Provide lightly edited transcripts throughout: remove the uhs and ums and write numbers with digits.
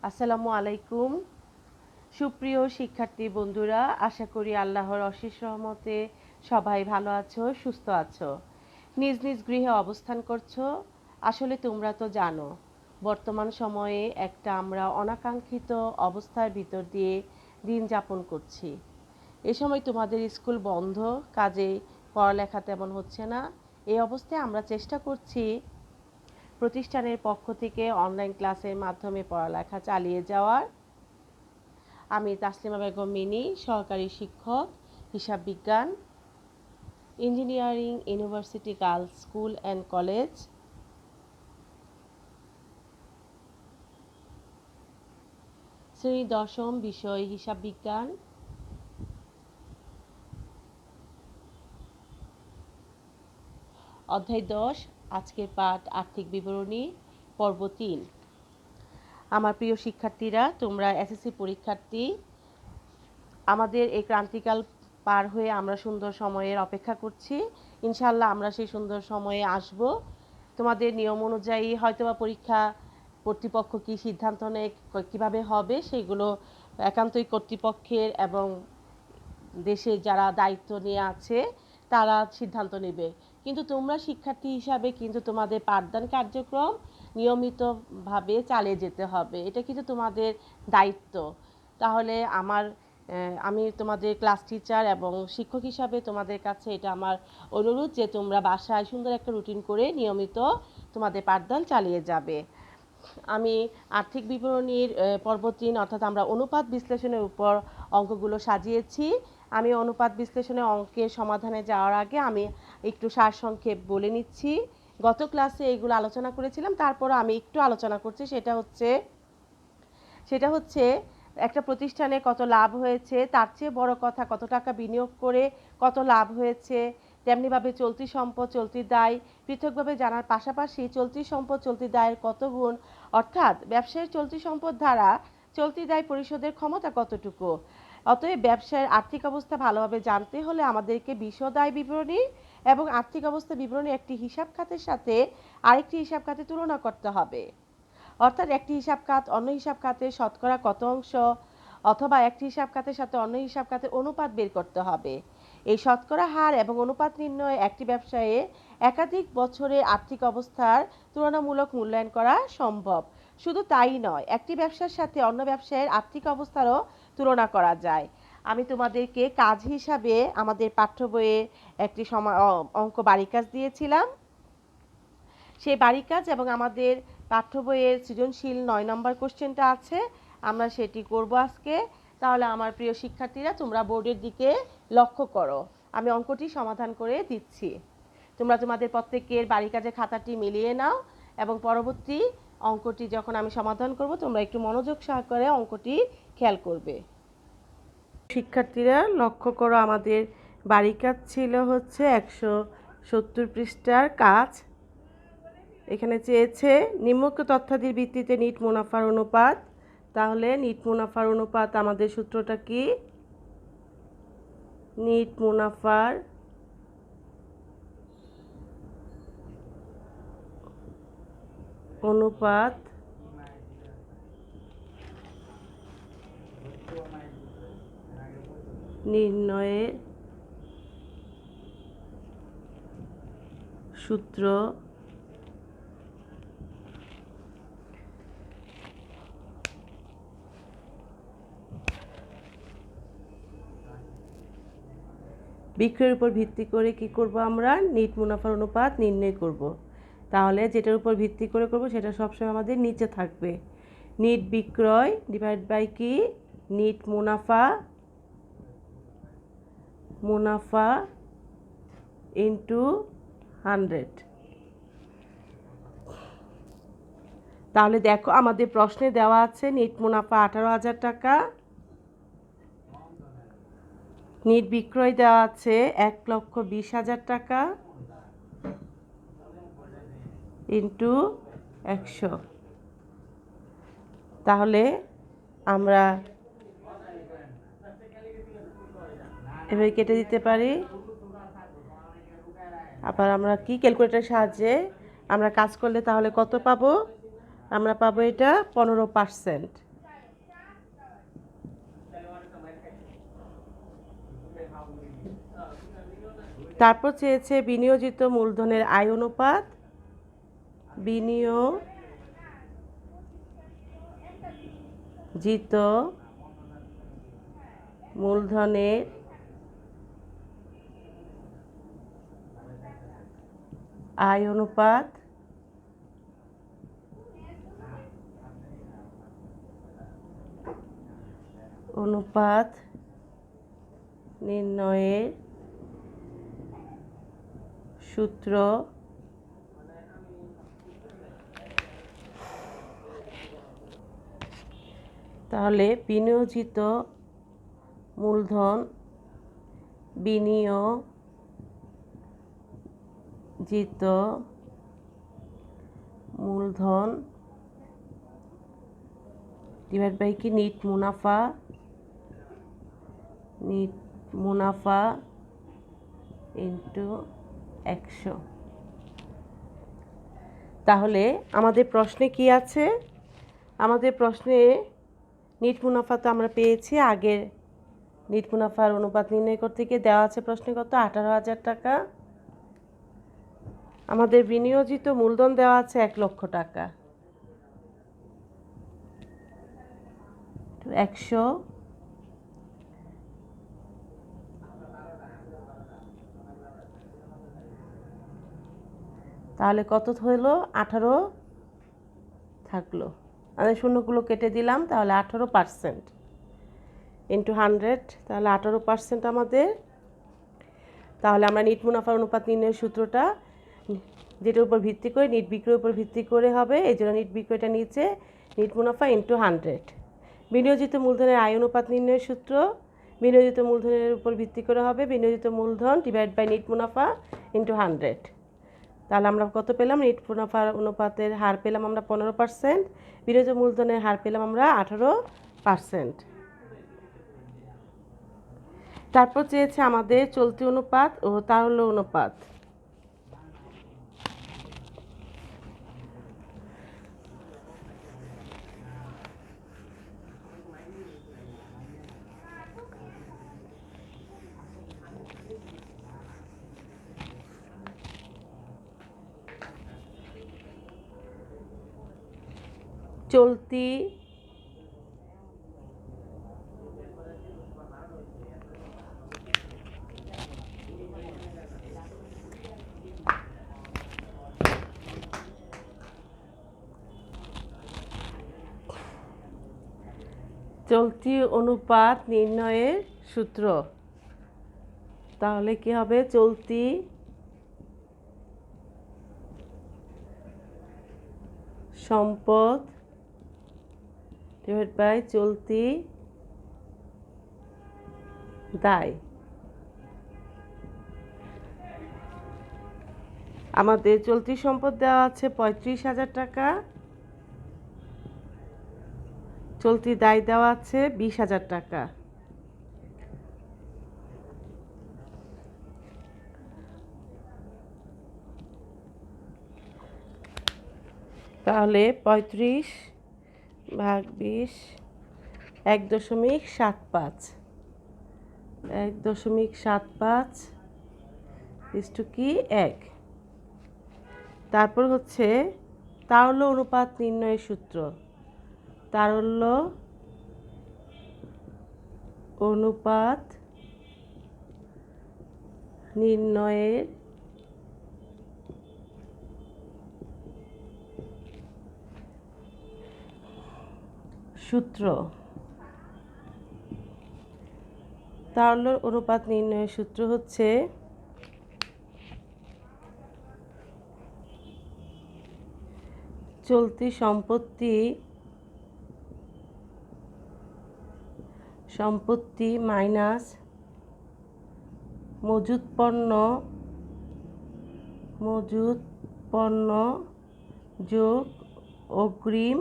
আসসালামু আলাইকুম। সুপ্রিয় শিক্ষার্থী বন্ধুরা, আশা করি আল্লাহর অশেষ রহমতে সবাই ভালো আছো, সুস্থ আছো। নিজ নিজ গৃহে অবস্থান করছো। আসলে তোমরা তো জানো বর্তমান সময়ে একটা আমরা অনাকাঙ্ক্ষিত অবস্থার ভিতর দিয়ে দিন যাপন করছি। এ সময় তোমাদের স্কুল বন্ধ, কাজে পড়ালেখা তেমন হচ্ছে না। এই অবস্থায় আমরা চেষ্টা করছি প্রতিষ্ঠানের পক্ষ থেকে অনলাইন ক্লাসের মাধ্যমে পড়ালেখা চালিয়ে যাওয়ার। আমি তাসলিমা বেগম মিনি, সহকারী শিক্ষক, হিসাব বিজ্ঞান, engineering university girls school and college, শ্রেণী দশম, বিষয় হিসাব বিজ্ঞান। অধ্যায় 10, আজকের পাঠ আর্থিক বিবরণী, পর্ব 3। আমার প্রিয় শিক্ষার্থীরা, তোমরা এসএসসি পরীক্ষার্থী। আমাদের এই ক্রান্তিকাল পার হয়ে আমরা সুন্দর সময়ের অপেক্ষা করছি। ইনশাআল্লাহ আমরা সেই সুন্দর সময়ে আসব। তোমাদের নিয়ম অনুযায়ী হয়তোবা পরীক্ষা কর্তৃপক্ষ কী সিদ্ধান্ত নেয়, কীভাবে হবে, সেগুলো একান্তই কর্তৃপক্ষের এবং দেশের যারা দায়িত্ব নিয়ে আছে তারা সিদ্ধান্ত নেবে। কিন্তু তোমরা শিক্ষার্থী হিসাবে কিন্তু তোমাদের পাঠদান কার্যক্রম নিয়মিতভাবে চালিয়ে যেতে হবে। এটা কিন্তু তোমাদের দায়িত্ব। তাহলে আমি তোমাদের ক্লাস টিচার এবং শিক্ষক হিসাবে তোমাদের কাছে এটা আমার অনুরোধ যে তোমরা বাসায় সুন্দর একটা রুটিন করে নিয়মিত তোমাদের পাঠদান চালিয়ে যাবে। আমি আর্থিক বিবরণীর পর্ব 3 অর্থাৎ আমরা অনুপাত বিশ্লেষণের উপর অঙ্কগুলো সাজিয়েছি। আমি অনুপাত বিশ্লেষণের অঙ্কের সমাধানে যাওয়ার আগে আমি একটু সারসংক্ষেপ বলে নিচ্ছি। গত ক্লাসে এইগুলো আলোচনা করেছিলাম, তারপর আমি একটু আলোচনা করছি। সেটা হচ্ছে একটা প্রতিষ্ঠানে কত লাভ হয়েছে, তার চেয়ে বড় কথা কত টাকা বিনিয়োগ করে কত লাভ হয়েছে। তেমনিভাবে চলতি সম্পদ, চলতি দায় পৃথকভাবে জানার পাশাপাশি চলতি সম্পদ, চলতি দায়ের কত গুণ, অর্থাৎ ব্যবসায়ের চলতি সম্পদ দ্বারা চলতি দায় পরিশোধের ক্ষমতা কতটুকু। অতএব ব্যবসায়ের আর্থিক অবস্থা ভালোভাবে জানতে হলে আমাদেরকে বিশদ আয় বিবরণী এবং আর্থিক অবস্থা বিবরণী একটি হিসাব খাতের সাথে আরেকটি হিসাব খাতে তুলনা করতে হবে। অর্থাৎ একটি হিসাব খাত অন্য হিসাব খাতে শতকরা কত অংশ, অথবা একটি হিসাব খাতের সাথে অন্য হিসাব খাতের অনুপাত বের করতে হবে। এই শতকরা হার এবং অনুপাত নির্ণয়ে একটি ব্যবসায়ে একাধিক বছরের আর্থিক অবস্থার তুলনামূলক মূল্যায়ন করা সম্ভব। শুধু তাই নয়, একটি ব্যবসার সাথে অন্য ব্যবসায়ের আর্থিক অবস্থারও তুলনা করা যায়। আমি তোমাদেরকে কাজ হিসাবে আমাদের পাঠ্য বইয়ে একটি অঙ্ক বাড়ি কাজ দিয়েছিলাম। সেই বাড়ি কাজ এবং আমাদের পাঠ্য বইয়ের সৃজনশীল 9 নম্বর কোশ্চেনটা আছে, আমরা সেটি করব আজকে। তাহলে আমার প্রিয় শিক্ষার্থীরা, তোমরা বোর্ডের দিকে লক্ষ্য করো, আমি অঙ্কটি সমাধান করে দিচ্ছি। তোমরা তোমাদের প্রত্যেকের বাড়ি কাজের খাতাটি মিলিয়ে নাও এবং পরবর্তী অঙ্কটি যখন আমি সমাধান করব তোমরা একটু মনোযোগ সহকারে অঙ্কটি খেয়াল করবে। শিক্ষার্থীরা লক্ষ্য করো, আমাদের বাড়ি কাজ ছিল হচ্ছে 170 পৃষ্ঠার কাজ। এখানে চেয়েছে নিম্নোক্ত তথ্যাদির ভিত্তিতে নিট মুনাফার অনুপাত। তাহলে নিট মুনাফার অনুপাত আমাদের সূত্রটা কি? নিট মুনাফার অনুপাত নির্ণয়ের সূত্র বিক্রয়ের উপর ভিত্তি করে কি করব, আমরা নিট মুনাফার অনুপাত নির্ণয় করব। তাহলে যেটার উপর ভিত্তি করে করব সেটা সবসময় আমাদের নিচে থাকবে। নিট বিক্রয় ডিভাইড বাই কি, নিট মুনাফা ইন্টু 100। তাহলে দেখো আমাদের প্রশ্নে দেওয়া আছে নিট মুনাফা 18,000 টাকা, নিট বিক্রয় দেওয়া আছে 1,20,000 টাকা ইন্টু 100। তাহলে আমরা এভাবে কেটে দিতে পারি। আবার আমরা কি ক্যালকুলেটরের সাহায্যে আমরা কাজ করলে তাহলে কত পাবো? আমরা পাবো এটা 15%। তারপর চেয়েছে বিনিয়োজিত মূলধনের আয় অনুপাত, বিনিয়োজিত মূলধনের আয় অনুপাত নির্ণয়ের সূত্র তাহলে বিনিয়োজিত মূলধন ডিভাইড বাই কি নিট মুনাফা ইন্টু 100। তাহলে আমাদের প্রশ্নে কি আছে? আমাদের প্রশ্নে নিট মুনাফা তো আমরা পেয়েছি, আগের নিট মুনাফার অনুপাত নির্ণয় করতে গিয়ে দেওয়া আছে প্রশ্নে কত 18,000 টাকা। আমাদের বিনিয়োজিত মূলধন দেওয়া আছে 1 লক্ষ টাকা। 100 তাহলে কত হলো? 18 থাকলো, আমি শূন্যগুলো কেটে দিলাম, তাহলে 18% ইন্টু 100, তাহলে 18% আমাদের। তাহলে আমরা নিট মুনাফার অনুপাত নির্ণয়ের সূত্রটা যেটার উপর ভিত্তি করে নিট বিক্রয়ের উপর ভিত্তি করে হবে, এই জন্য নিট বিক্রয়টা নিচে, নিট মুনাফা ইন্টু 100। বিনিয়োজিত মূলধনের আয় অনুপাত নির্ণয়ের সূত্র বিনিয়োজিত মূলধনের উপর ভিত্তি করে হবে, বিনিয়োজিত মূলধন ডিভাইড বাই নিট মুনাফা ইন্টু 100। তাহলে আমরা কত পেলাম? নিট মুনাফার অনুপাতের হার পেলাম আমরা 15%, বিনিয়োজিত মূলধনের হার পেলাম আমরা 18%। তারপর চেয়েছে আমাদের চলতি অনুপাত ও তারল্য অনুপাত। চলতি অনুপাত নির্ণয়ের সূত্র। তাহলে কি হবে? চলতি সম্পদ ডিভাইড বাই চলতি দায়। আমাদের চলতি সম্পদ দেওয়া আছে 35,000 টাকা, চলতি দায় দেওয়া আছে 20,000 টাকা। তাহলে 35 ভাগ 20 1.75 ইস্টু কি 1। তারপর হচ্ছে তারল্য অনুপাত নির্ণয়ের সূত্র। তারল্য অনুপাত নির্ণয়ের সূত্র। তারল্য অনুপাত নির্ণয়ের সূত্র হচ্ছে চলতি সম্পত্তি মাইনাস মজুত পণ্য যোগ অগ্রিম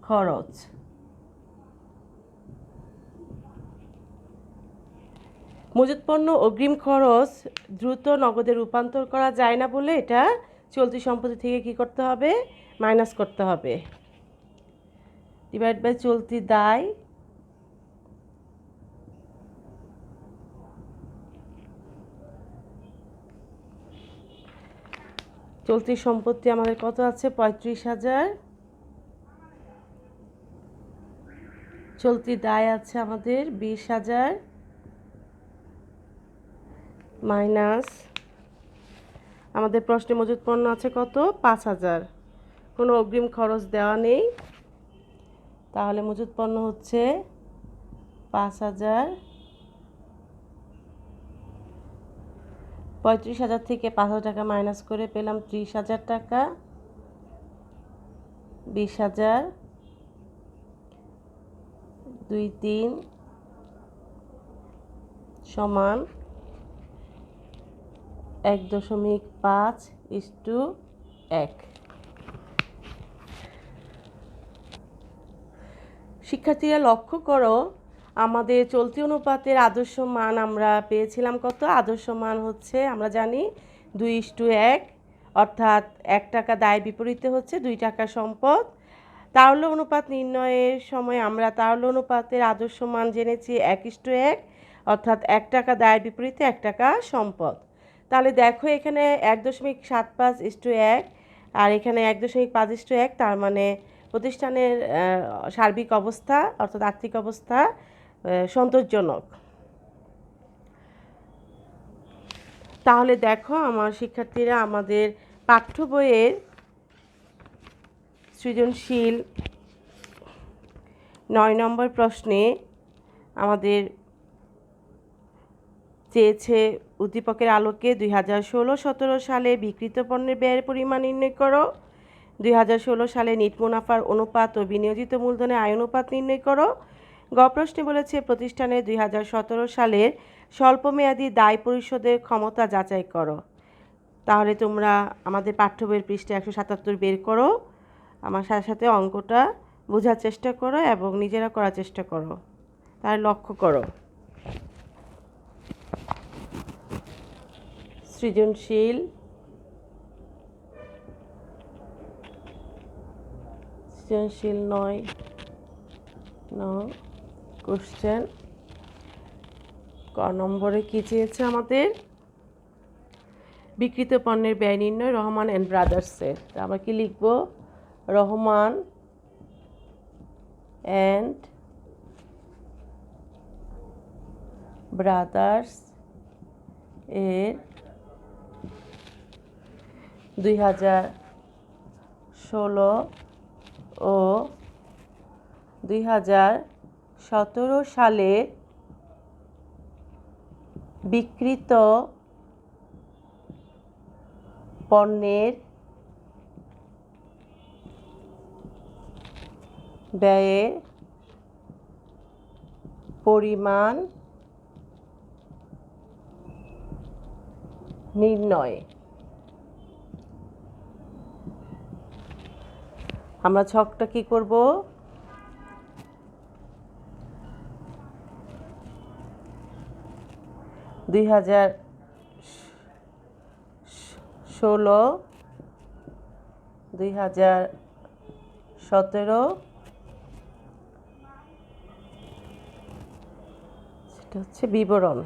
খরচ। মজুত পণ্য অগ্রিম খরচ দ্রুত নগদে রূপান্তর করা যায় না বলে এটা চলতি সম্পত্তি থেকে কি করতে হবে? মাইনাস করতে হবে, ডিভাইড বাই চলতি দায় চলতি সম্পত্তি আমাদের কত আছে? 35,000। চলতি দায় আছে আমাদের 20,000 মাইনাস আমাদের প্রশ্নে মজুত পণ্য আছে কত? 5,000। কোনো অগ্রিম খরচ দেওয়া নেই, তাহলে মজুত পণ্য হচ্ছে 5,000। 35,000 থেকে 5,000 টাকা মাইনাস করে পেলাম 30,000 টাকা। 20,000 2 3 সমান 1.5:1। শিক্ষার্থীরা লক্ষ্য করো, আমাদের চলতি অনুপাতের আদর্শ মান আমরা পেয়েছিলাম কত? আদর্শ মান হচ্ছে আমরা জানি 2:1, অর্থাৎ 1 টাকা দায় বিপরীতে হচ্ছে 2 টাকা সম্পদ। তারল্য অনুপাত নির্ণয়ের সময় আমরা তারল্য অনুপাতের আদর্শ মান জেনেছি 1:1, অর্থাৎ 1 টাকা দায়ের বিপরীতে 1 টাকা সম্পদ। তাহলে দেখো এখানে 1.75:1 আর এখানে 1.5:1, তার মানে প্রতিষ্ঠানের সার্বিক অবস্থা অর্থাৎ আর্থিক অবস্থা সন্তোষজনক। তাহলে দেখো আমার শিক্ষার্থীরা, আমাদের পাঠ্য বইয়ের সৃজনশীল 9 নম্বর প্রশ্নে আমাদের চেয়েছে উদ্দীপকের আলোকে 2016-17 সালে বিক্রিত পণ্যের ব্যয়ের পরিমাণ নির্ণয় করো। 2016 সালে নিট মুনাফার অনুপাত ও বিনিয়োজিত মূলধনের আয় অনুপাত নির্ণয় করো। গ প্রশ্নে বলেছে প্রতিষ্ঠানের 2017 সালের স্বল্পমেয়াদী দায় পরিশোধের ক্ষমতা যাচাই করো। তাহলে তোমরা আমাদের পাঠ্য বইয়ের পৃষ্ঠা 177 বের করো, আমার সাথে সাথে অঙ্কটা বোঝার চেষ্টা করো এবং নিজেরা করার চেষ্টা করো। তাহলে লক্ষ্য করো, সৃজনশীল সৃজনশীল 9 কোশ্চেন ক নম্বরে কি চেয়েছে আমাদের? বিক্রিত পণ্যের ব্যয় নির্ণয় রহমান অ্যান্ড ব্রাদার্সের। আমরা কি লিখব? রহমান অ্যান্ড ব্রাদার্স এর 2016 ও 2017 সালে বিক্রিত পণ্যের ব্যয়ের পরিমাণ নির্ণয়। আমরা ছকটা কি করব? দুই হাজার 2017 সেটা হচ্ছে বিবরণ।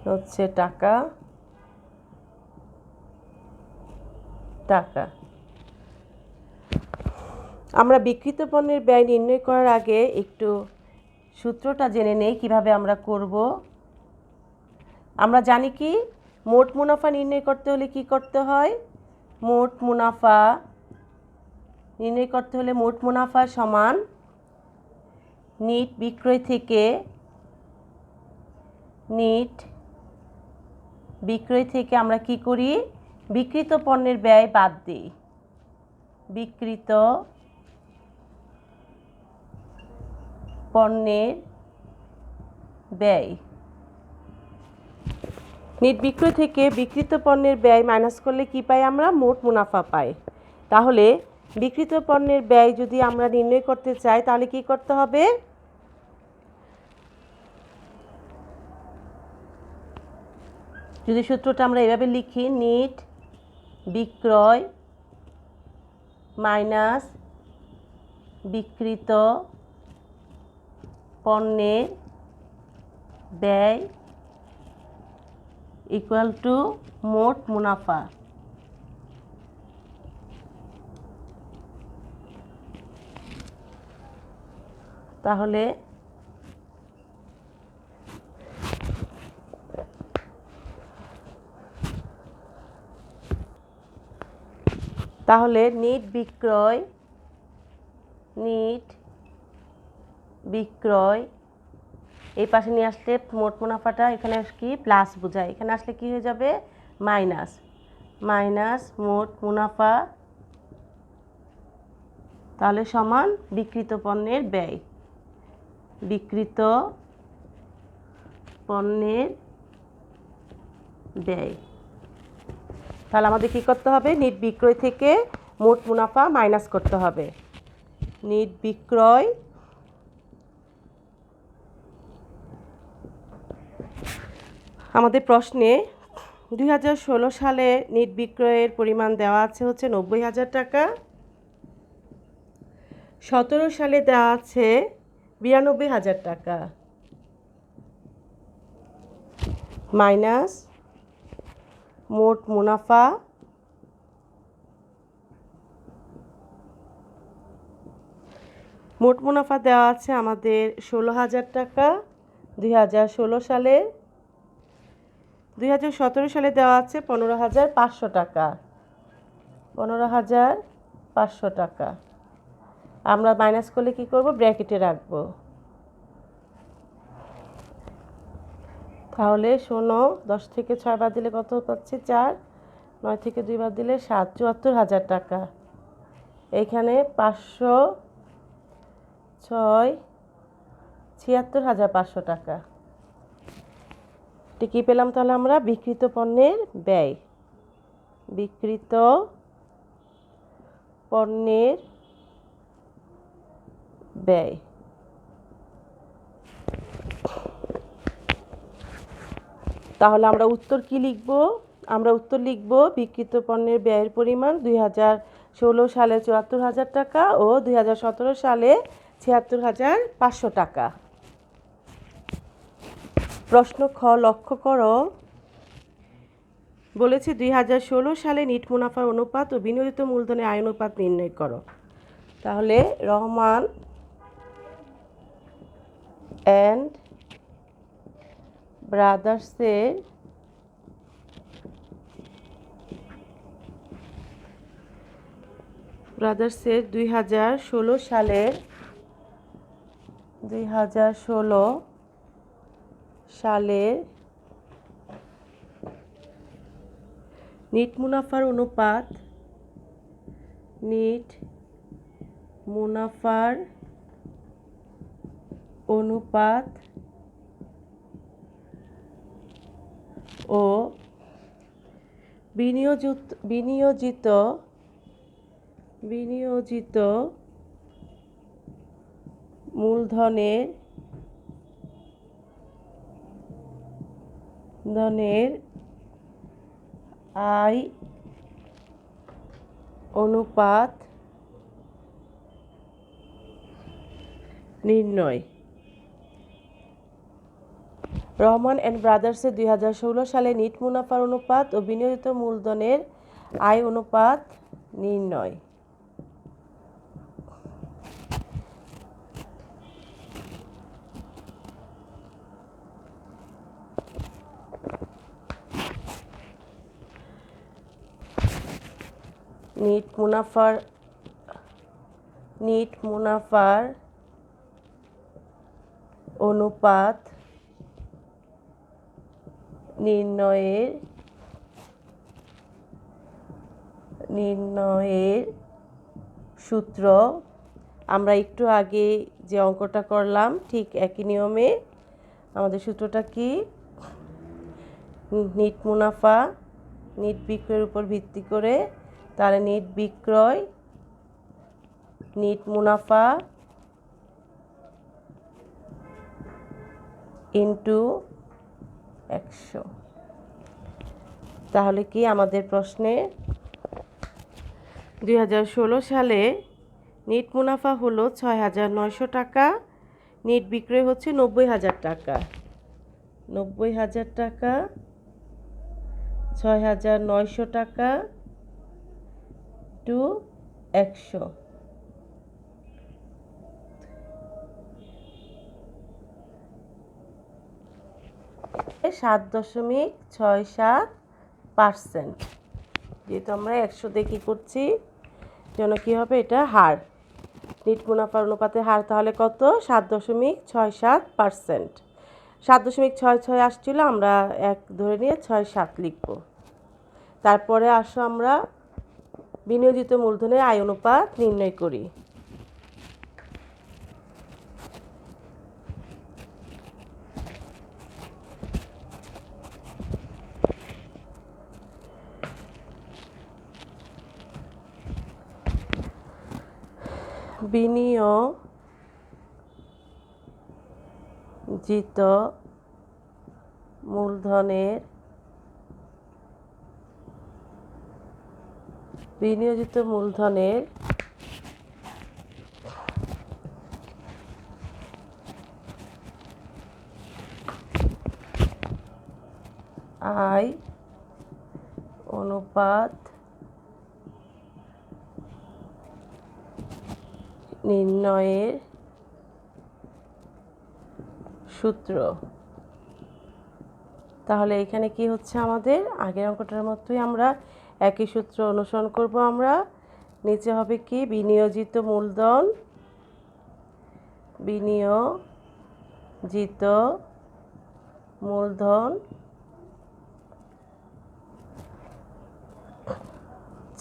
হচ্ছে টাকা আমরা বিক্রিত পণ্যের ব্যয় নির্ণয় করার আগে একটু সূত্রটা জেনে নেই কিভাবে আমরা করব। আমরা জানি কি, মোট মুনাফা নির্ণয় করতে হলে কি করতে হয়? মোট মুনাফা নির্ণয় করতে হলে মোট মুনাফা সমান নিট বিক্রয় থেকে আমরা কি করি? বিক্রিত পণ্যের ব্যয় বাদ দিই। বিক্রিত পণ্যের ব্যয়, নিট বিক্রয় থেকে বিক্রিত পণ্যের ব্যয় মাইনাস করলে কি পাই আমরা? মোট মুনাফা পাই। তাহলে বিক্রিত পণ্যের ব্যয় যদি আমরা নির্ণয় করতে চাই তাহলে কি করতে হবে? যদি সূত্রটা আমরা এভাবে লিখি, নিট বিক্রয় মাইনাস বিক্রিত পণ্যের ব্যয় ইকুয়াল টু মোট মুনাফা। তাহলে নিট বিক্রয় এই পাশে নিয়ে আসলে মোট মুনাফাটা এখানে কি প্লাস বোঝায়, এখানে আসলে কি হয়ে যাবে মাইনাস মোট মুনাফা, তাহলে সমান বিক্রিত পণ্যের ব্যয়। বিক্রিত পণ্যের ব্যয়, তাহলে আমাদের কি করতে হবে, নিট বিক্রয় থেকে মোট মুনাফা মাইনাস করতে হবে। নিট বিক্রয় আমাদের প্রশ্নে 2016 সালে নিট বিক্রয়ের পরিমাণ দেওয়া আছে হচ্ছে 90,000 টাকা, 17 সালে দেওয়া আছে 92,000 টাকা, মাইনাস মোট মুনাফা দেওয়া আছে আমাদের 16,000 টাকা 2016 সালে, 2017 সালে দেওয়া আছে 15,500 টাকা, 15,500 টাকা। আমরা মাইনাস করলে কি করব, ব্র্যাকেটে রাখবো। তাহলে 10 থেকে 6 বাদ দিলে কত পাচ্ছি 4, 9 থেকে 2 বাদ দিলে 7, 74,000 টাকা। এইখানে 500, 6, 76,500 টাকা। এটা কি পেলাম তাহলে আমরা, বিক্রিত পণ্যের ব্যয়। বিক্রিত পণ্যের ব্যয়। তাহলে আমরা উত্তর কি লিখব, আমরা উত্তর লিখব বিক্রিত পণ্যের ব্যয়ের পরিমাণ 2016 সালে 74,000 টাকা ও 2017 সালে 76,500 টাকা। প্রশ্ন খ লক্ষ্য করো, বলেছে 2016 সালে নিট মুনাফার অনুপাত ও বিনিয়োজিত মূলধনের আয় অনুপাত নির্ণয় করো। তাহলে রহমান অ্যান্ড ব্রাদার্সের ব্রাদার্সের 2016 সালের নিট মুনাফার অনুপাত ও বিনিয়োজিত মূলধনের আয় অনুপাত নির্ণয়। রহমান অ্যান্ড ব্রাদার্সের 2016 সালে নিট মুনাফার অনুপাত ও বিনিয়োজিত মূলধনের আয় অনুপাত নির্ণয়। নিট মুনাফার অনুপাত নির্ণয়ের সূত্র আমরা একটু আগে যে অঙ্কটা করলাম ঠিক একই নিয়মে। আমাদের সূত্রটা কি, নিট মুনাফা নিট বিক্রয়ের উপর ভিত্তি করে, তাহলে নিট মুনাফা ইন্টু 100। তাহলে কি আমাদের প্রশ্নে 2016 সালে নিট মুনাফা হলো 6,900 টাকা, নিট বিক্রয় হচ্ছে 90,000 টাকা। 90,000 টাকা 6,900 টাকা টু 100। 7.67%। যেহেতু আমরা 100 দিয়ে কী করছি, জন্য কী হবে, এটা হার, নিট মুনাফার অনুপাতে হার। তাহলে কত? 7.67%। 7.66 আসছিল, আমরা 1 ধরে নিয়ে 67 লিখব। তারপরে আসো আমরা বিনিয়োজিত মূলধনের আয় অনুপাত নির্ণয় করি। বিনিয়োজিত মূলধনের আয় অনুপাত নির্ণয়ের সূত্র। তাহলে এখানে কি হচ্ছে, আমাদের আগের অঙ্কটার মতোই আমরা একই সূত্র অনুসরণ করব। আমরা নিচে হবে কি, বিনিয়োজিত মূলধন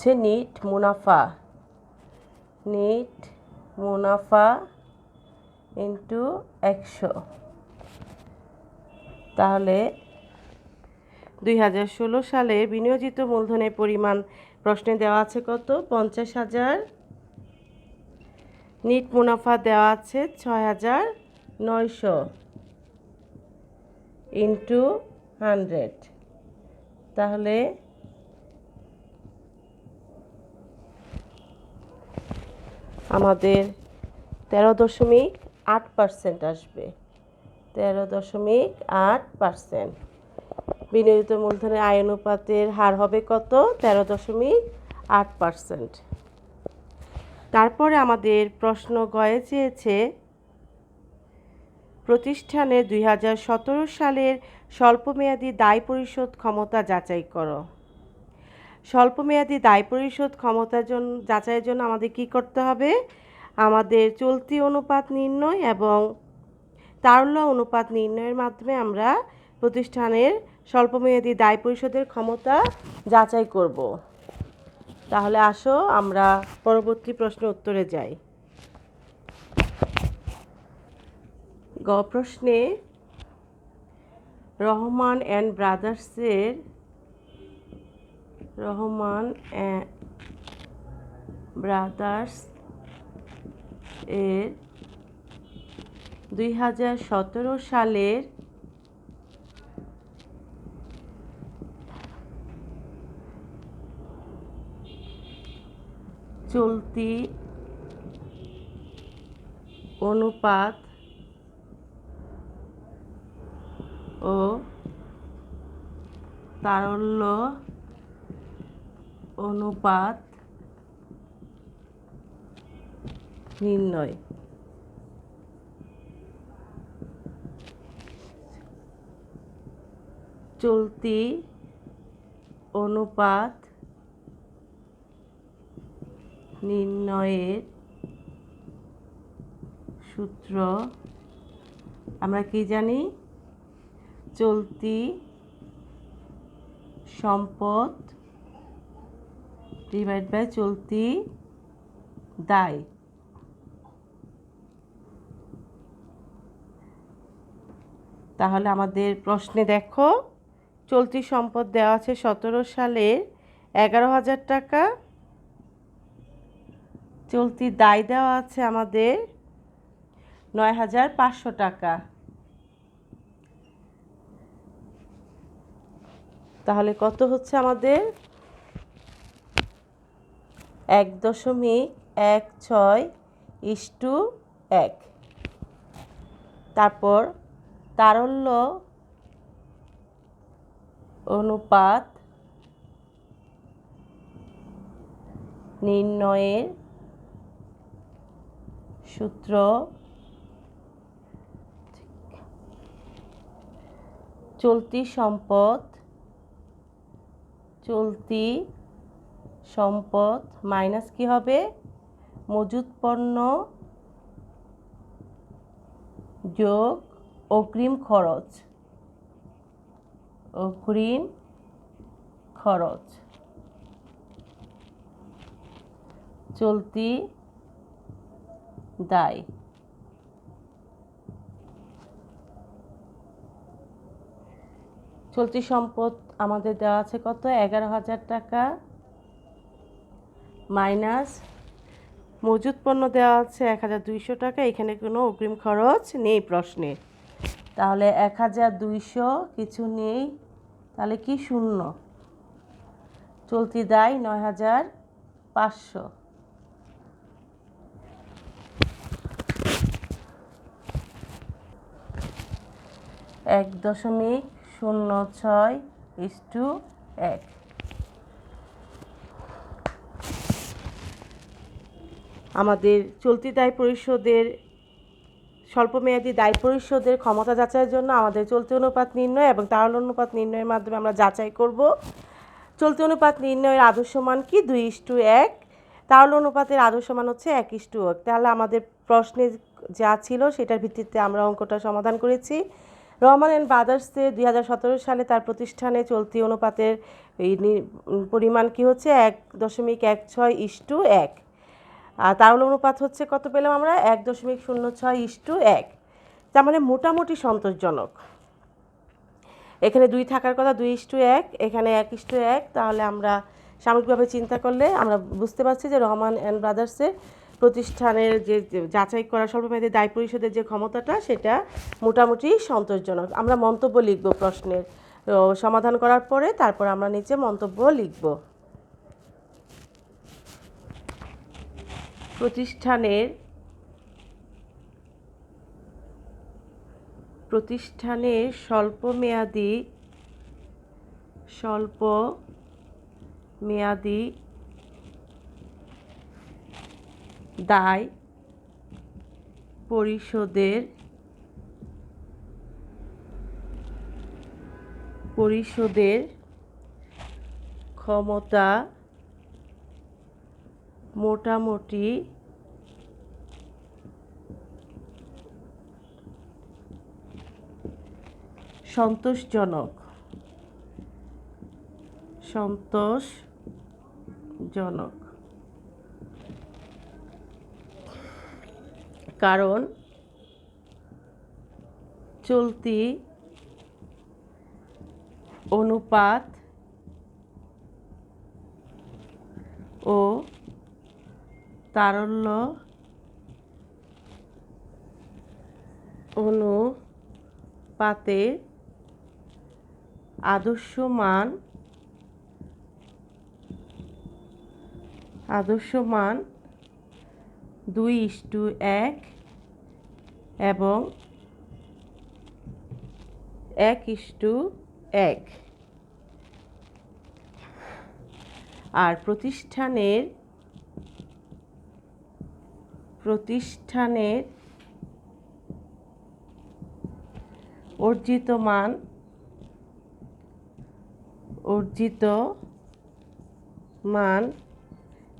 হচ্ছে নিট মুনাফা ইন্টু 100। তাহলে 2016 সালে বিনিয়োজিত মূলধনের পরিমাণ প্রশ্নে দেওয়া আছে কত? 50,000। নিট মুনাফা দেওয়া আছে 6,900 ইন্টু 100। তাহলে আমাদের 13.8% আসবে। 13.8%। বিনিয়োজিত মূলধনের আয় অনুপাতের হার হবে কত? 13.8%। তারপরে আমাদের প্রশ্ন গয়ে চেয়েছে প্রতিষ্ঠানের 2017 সালের স্বল্পমেয়াদী দায় পরিশোধ ক্ষমতা যাচাই করো। স্বল্পমেয়াদী দায় পরিশোধ ক্ষমতার জন্য যাচাইয়ের জন্য আমাদের কি করতে হবে? আমাদের চলতি অনুপাত নির্ণয় এবং তারল্য অনুপাত নির্ণয়ের মাধ্যমে আমরা প্রতিষ্ঠানের স্বল্পমেয়াদী দায় পরিশোধের ক্ষমতা যাচাই করব। তাহলে আসো আমরা পরবর্তী প্রশ্নের উত্তরে যাই। গ প্রশ্নে রহমান অ্যান্ড ব্রাদার্স এর 2017 সালের চলতি অনুপাত ও তারল্য অনুপাত নির্ণয়। চলতি অনুপাত নির্ণয়ের সূত্র আমরা কি জানি? চলতি সম্পদ ডিভাইড বাই চলতি দায়। তাহলে আমাদের প্রশ্নে দেখো, চলতি সম্পদ দেওয়া আছে 17 সালের 11,000 টাকা। চলতি দায় দেওয়া আছে আমাদের 9,500 টাকা। তাহলে কত হচ্ছে আমাদের? 1.16:1। তারপর তারল্য অনুপাত নির্ণয়ের সূত্র চলতি সম্পদ মাইনাস কি হবে, মজুত পণ্য যোগ অগ্রিম খরচ চলতি দায়। চলতি সম্পদ আমাদের দেওয়া আছে কত, 11,000 টাকা, মাইনাস মজুত পণ্য দেওয়া আছে 1,200 টাকা। এখানে কোনো অগ্রিম খরচ নেই প্রশ্নে, তাহলে 1,200 কিছু নেই, তাহলে কি শূন্য। চলতি দায় 9,500। এক 0.06:1। আমাদের চলতি দায় পরিশোধের স্বল্পমেয়াদী দায় পরিশোধের ক্ষমতা যাচাইয়ের জন্য আমাদের চলতি অনুপাত নির্ণয় এবং তারল্য অনুপাত নির্ণয়ের মাধ্যমে আমরা যাচাই করব। চলতি অনুপাত নির্ণয়ের আদর্শ মান কি, 2:1। তারল্য অনুপাতের আদর্শ মান হচ্ছে 1:1। তাহলে আমাদের প্রশ্নে যা ছিল সেটার ভিত্তিতে আমরা অঙ্কটা সমাধান করেছি। রহমান অ্যান্ড ব্রাদার্সে 2017 সালে তার প্রতিষ্ঠানে চলতি অনুপাতের এই পরিমাণ কি হচ্ছে, 1.16:1। আর তারল্য অনুপাত হচ্ছে কত পেলাম আমরা, 1.06:1। তার মানে মোটামুটি সন্তোষজনক। এখানে 2 থাকার কথা, 2:1, এখানে 1:1। তাহলে আমরা সামগ্রিকভাবে চিন্তা করলে আমরা বুঝতে পারছি যে রহমান অ্যান্ড ব্রাদার্সের প্রতিষ্ঠানের যে যাচাই করা স্বল্পমেয়াদী দায় পরিশোধের যে ক্ষমতাটা সেটা মোটামুটি সন্তোষজনক। আমরা মন্তব্য লিখব প্রশ্নের সমাধান করার পরে, তারপর আমরা নিচে মন্তব্য লিখব। প্রতিষ্ঠানের স্বল্পমেয়াদী দায় পরিশোধের ক্ষমতা মোটামুটি সন্তোষজনক। কারণ চলতি অনুপাত ও তারল্য অনুপাতের আদর্শ মান 2:1 এবং 1:1। আর প্রতিষ্ঠানের অর্জিত মান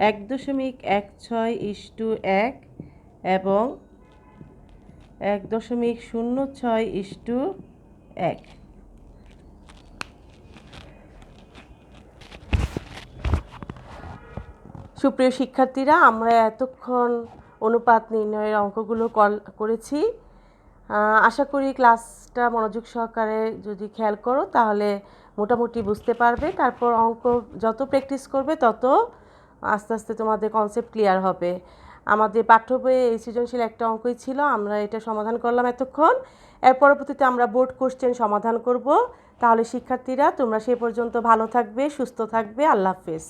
1.16:1 এবং 1.06:1। সুপ্রিয় শিক্ষার্থীরা, আমরা এতক্ষণ অনুপাত নির্ণয়ের অঙ্কগুলো করেছি। আশা করি ক্লাসটা মনোযোগ সহকারে যদি খেয়াল করো তাহলে মোটামুটি বুঝতে পারবে। তারপর অঙ্ক যত প্র্যাকটিস করবে তত আস্তে আস্তে তোমাদের কনসেপ্ট ক্লিয়ার হবে। আমাদের পাঠ্য বইয়ে এই সৃজনশীল একটা অঙ্কই ছিল, আমরা এটা সমাধান করলাম এতক্ষণ। এর পরবর্তীতে আমরা বোর্ড কোশ্চেন সমাধান করব। তাহলে শিক্ষার্থীরা তোমরা সে পর্যন্ত ভালো থাকবে, সুস্থ থাকবে। আল্লাহ হাফেজ।